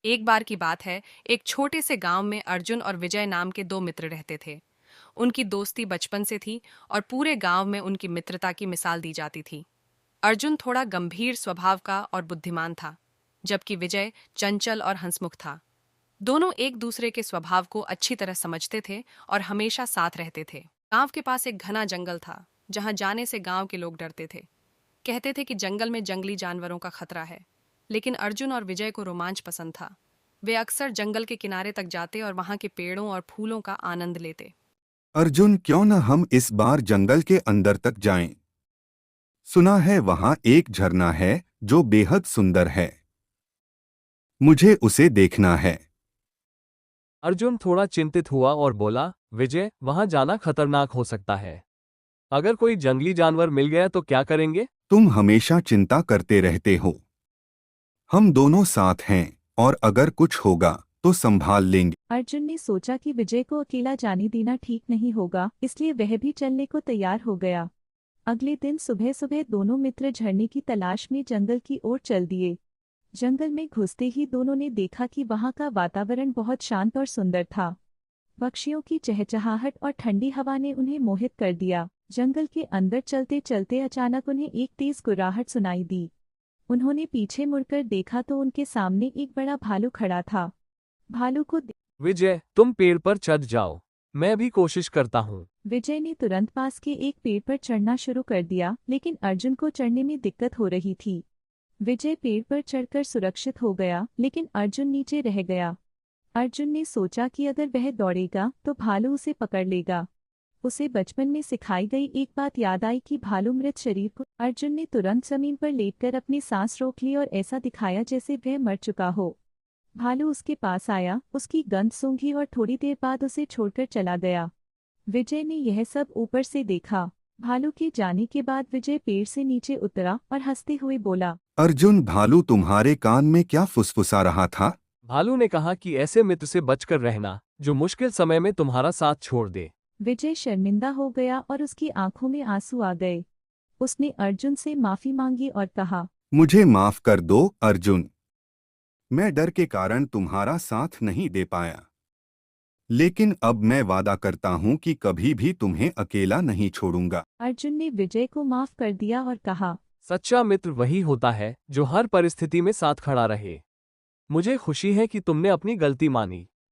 एक बार की बात है। एक छोटे से गांव में अर्जुन और विजय नाम के दो मित्र रहते थे। उनकी दोस्ती बचपन से थी और पूरे गांव में उनकी मित्रता की मिसाल दी जाती थी। अर्जुन थोड़ा गंभीर स्वभाव का और बुद्धिमान था, जबकि विजय चंचल और हंसमुख था। दोनों एक दूसरे के स्वभाव को अच्छी तरह समझते थे और हमेशा साथ रहते थे। गांव के पास एक घना जंगल था, जहां जाने से गांव के लोग डरते थे। कहते थे कि जंगल में जंगली जानवरों का खतरा है। लेकिन अर्जुन और विजय को रोमांच पसंद था। वे अक्सर जंगल के किनारे तक जाते और वहां के पेड़ों और फूलों का आनंद लेते। अर्जुन, क्यों न हम इस बार जंगल के अंदर तक जाएं? सुना है वहां एक झरना है जो बेहद सुंदर है। मुझे उसे देखना है। अर्जुन थोड़ा चिंतित हुआ और बोला, विजय, वहां जाना खतरनाक हो सकता है। अगर कोई जंगली जानवर मिल गया तो क्या करेंगे? तुम हमेशा चिंता करते रहते हो। हम दोनों साथ हैं, और अगर कुछ होगा तो संभाल लेंगे। अर्जुन ने सोचा कि विजय को अकेला जाने देना ठीक नहीं होगा, इसलिए वह भी चलने को तैयार हो गया। अगले दिन सुबह सुबह दोनों मित्र झरने की तलाश में जंगल की ओर चल दिए। जंगल में घुसते ही दोनों ने देखा कि वहां का वातावरण बहुत शांत और सुंदर था। पक्षियों की चहचहाहट और ठंडी हवा ने उन्हें मोहित कर दिया। जंगल के अंदर चलते चलते अचानक उन्हें एक तेज गुर्राहट सुनाई दी। उन्होंने पीछे मुड़कर देखा तो उनके सामने एक बड़ा भालू खड़ा था। भालू को विजय, तुम पेड़ पर चढ़ जाओ, मैं भी कोशिश करता हूँ। विजय ने तुरंत पास के एक पेड़ पर चढ़ना शुरू कर दिया, लेकिन अर्जुन को चढ़ने में दिक्कत हो रही थी। विजय पेड़ पर चढ़कर सुरक्षित हो गया, लेकिन अर्जुन नीचे रह गया। अर्जुन ने सोचा कि अगर वह दौड़ेगा तो भालू उसे पकड़ लेगा। उसे बचपन में सिखाई गई एक बात याद आई कि भालू मृत शरीर को। अर्जुन ने तुरंत जमीन पर लेटकर अपनी सांस रोक ली और ऐसा दिखाया जैसे वह मर चुका हो। भालू उसके पास आया, उसकी गंध सूंघी और थोड़ी देर बाद उसे छोड़कर चला गया। विजय ने यह सब ऊपर से देखा। भालू के जाने के बाद विजय पेड़ से नीचे उतरा और हंसते हुए बोला, अर्जुन, भालू तुम्हारे कान में क्या फुसफुसा रहा था? भालू ने कहा कि ऐसे मित्र से बचकर रहना जो मुश्किल समय में तुम्हारा साथ छोड़ दे। विजय शर्मिंदा हो गया और उसकी आंखों में आंसू आ गए। उसने अर्जुन से माफी मांगी और कहा, मुझे माफ कर दो अर्जुन। मैं डर के कारण तुम्हारा साथ नहीं दे पाया। लेकिन अब मैं वादा करता हूँ कि कभी भी तुम्हें अकेला नहीं छोड़ूंगा। अर्जुन ने विजय को माफ कर दिया और कहा, सच्चा मित्र वही होता है जो हर परिस्थिति में साथ खड़ा रहे। मुझे खुशी है कि तुमने अपनी गलती मानी।